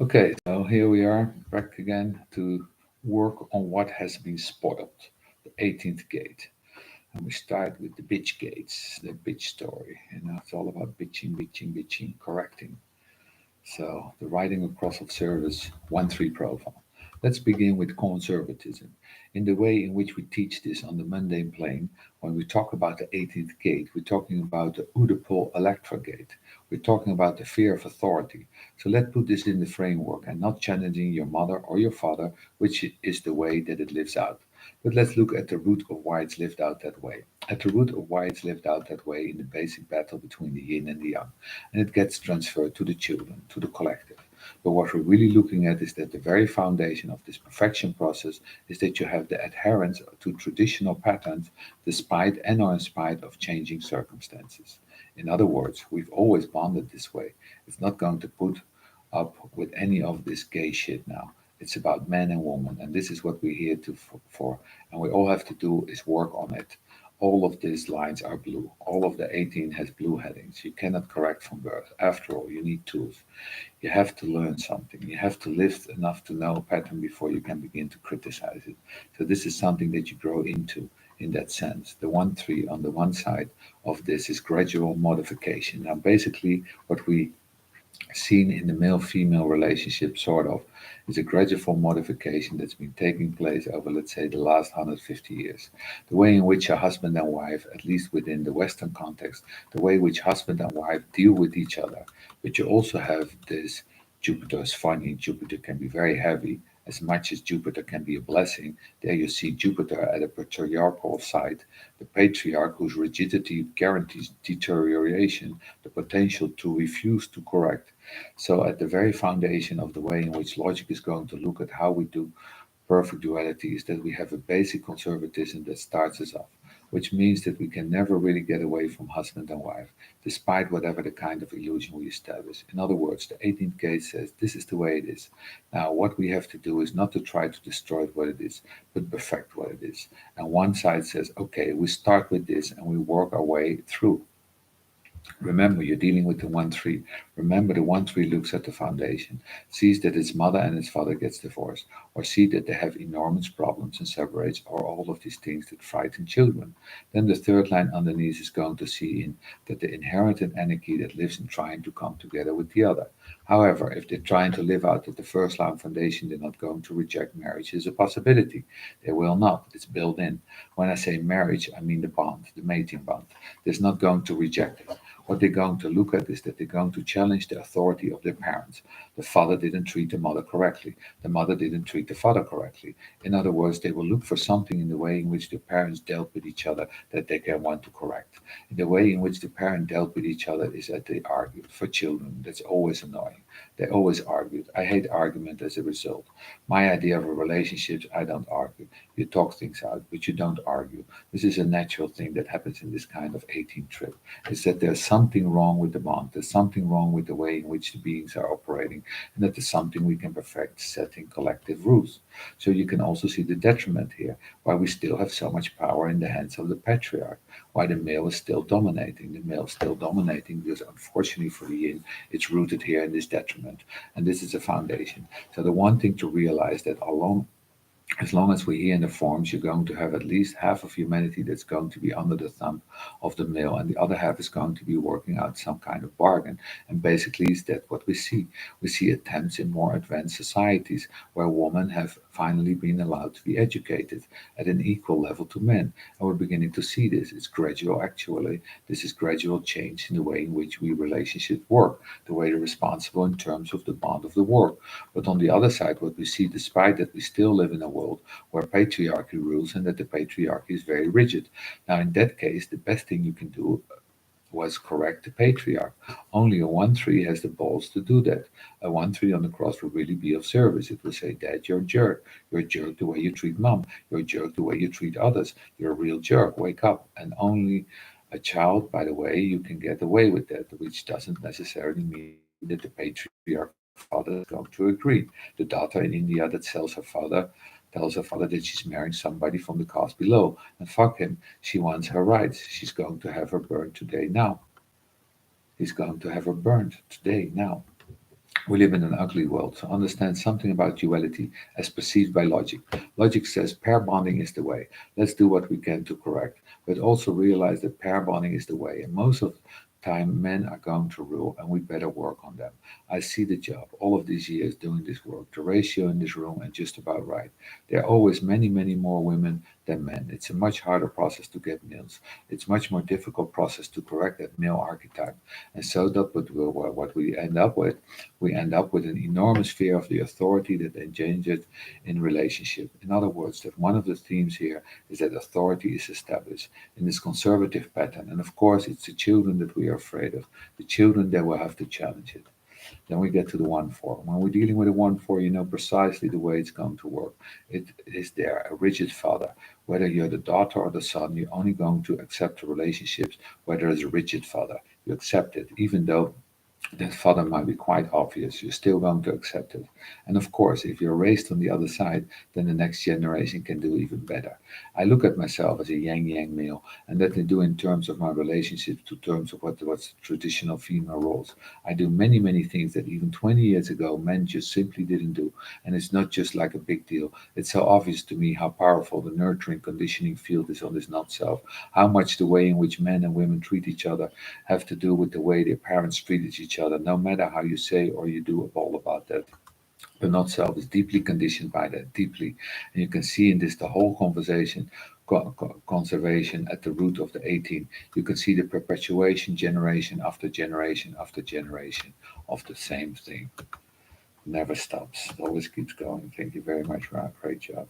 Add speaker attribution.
Speaker 1: Okay, so here we are back again to work on what has been spoiled, the 18th gate. And we start with the bitch gates, the bitch story. It's all about bitching, bitching, bitching, correcting. So the writing across of service 1-3 profile. Let's begin with conservatism. In the way in which we teach this on the mundane plane, when we talk about the 18th gate, we're talking about the Oedipal Electra gate. We're talking about the fear of authority. So let's put this in the framework and not challenging your mother or your father, which is the way that it lives out. But let's look at the root of why it's lived out that way. At the root of why it's lived out that way in the basic battle between the yin and the yang, and it gets transferred to the children, to the collective. But what we're really looking at is that the very foundation of this perfection process is that you have the adherence to traditional patterns despite and or in spite of changing circumstances. In other words, we've always bonded this way. It's not going to put up with any of this gay shit now. It's about man and woman, and this is what we're here for. And we all have to do is work on it. All of these lines are blue. All of the 18 has blue headings. You cannot correct from birth. After all, you need tools. You have to learn something. You have to live enough to know a pattern before you can begin to criticize it. So this is something that you grow into in that sense. The 1-3 on the one side of this is gradual modification. Now, basically, what we seen in the male-female relationship, sort of, is a gradual modification that's been taking place over, let's say, the last 150 years. The way in which a husband and wife, at least within the Western context, the way in which husband and wife deal with each other. But you also have this Jupiter is funny, Jupiter can be very heavy. As much as Jupiter can be a blessing, there you see Jupiter at a patriarchal side, the patriarch whose rigidity guarantees deterioration, the potential to refuse to correct. So, at the very foundation of the way in which logic is going to look at how we do perfect duality is that we have a basic conservatism that starts us off, which means that we can never really get away from husband and wife, despite whatever the kind of illusion we establish. In other words, the 18th gate says this is the way it is. Now, what we have to do is not to try to destroy what it is, but perfect what it is. And one side says, okay, we start with this and we work our way through. Remember, you're dealing with the 1-3. Remember, the 1-3 looks at the foundation, sees that its mother and its father gets divorced, or see that they have enormous problems and separates, or all of these things that frighten children. Then the third line underneath is going to see in that the inherited energy that lives in trying to come together with the other. However, if they're trying to live out at the first line foundation, they're not going to reject marriage as a possibility. They will not. It's built in. When I say marriage, I mean the bond, the mating bond. There's not going to reject it. What they're going to look at is that they're going to challenge the authority of their parents. The father didn't treat the mother correctly. The mother didn't treat the father correctly. In other words, they will look for something in the way in which the parents dealt with each other that they can want to correct. In the way in which the parent dealt with each other is that they argued. For children, that's always annoying. They always argued. I hate argument as a result. My idea of a relationship, I don't argue. You talk things out, but you don't argue. This is a natural thing that happens in this kind of 18 trip, is that there's something wrong with the bond. There's something wrong with the way in which the beings are operating, and that is something we can perfect setting collective rules. So you can also see the detriment here, why we still have so much power in the hands of the patriarch, why the male is still dominating. The male is still dominating because, unfortunately for the yin, it's rooted here in this detriment, and this is a foundation. So the one thing to realize that along as long as we're here in the forms, you're going to have at least half of humanity that's going to be under the thumb of the male, and the other half is going to be working out some kind of bargain. And basically, is that what we see? We see attempts in more advanced societies where women have finally been allowed to be educated at an equal level to men. And we're beginning to see this. It's gradual, actually. This is gradual change in the way in which we relationships work, the way they're responsible in terms of the bond of the work. But on the other side, what we see, despite that we still live in a world where patriarchy rules and that the patriarchy is very rigid. Now, in that case, the best thing you can do was correct the patriarch. Only a 1-3 has the balls to do that. A 1-3 on the cross will really be of service. It will say, Dad, you're a jerk. You're a jerk the way you treat mom. You're a jerk the way you treat others. You're a real jerk. Wake up. And only a child, by the way, you can get away with that, which doesn't necessarily mean that the patriarch father is going to agree. The daughter in India that tells her father that she's marrying somebody from the caste below, and fuck him, she wants her rights. She's going to have her burned today now. He's going to have her burned today now. We live in an ugly world, so understand something about duality as perceived by logic. Logic says pair bonding is the way. Let's do what we can to correct. But also realize that pair bonding is the way. And most of the time, men are going to rule, and we better work on them. I see the job all of these years doing this work. The ratio in this room and just about right. There are always many, many more women than men. It's a much harder process to get males. It's much more difficult process to correct that male archetype. And so that what we end up with an enormous fear of the authority that engenders in relationship. In other words, that one of the themes here is that authority is established in this conservative pattern. And of course, it's the children that we are afraid of, the children that will have to challenge it. Then we get to the 1-4. When we're dealing with a 1-4, you know precisely the way it's going to work. It is there, a rigid father. Whether you're the daughter or the son, you're only going to accept the relationships where there is a rigid father. You accept it, even though that father might be quite obvious. You're still going to accept it. And of course, if you're raised on the other side, then the next generation can do even better. I look at myself as a yang male, and that I do in terms of my relationships to terms of what's traditional female roles. I do many, many things that even 20 years ago men just simply didn't do. And it's not just like a big deal. It's so obvious to me how powerful the nurturing conditioning field is on this not self, how much the way in which men and women treat each other have to do with the way their parents treated each other, no matter how you say or you do all about that. The not self is deeply conditioned by that, deeply. And you can see in this the whole conversation, conservation at the root of the 18. You can see the perpetuation generation after generation of the same thing. Never stops, always keeps going. Thank you very much, Rob. Great job.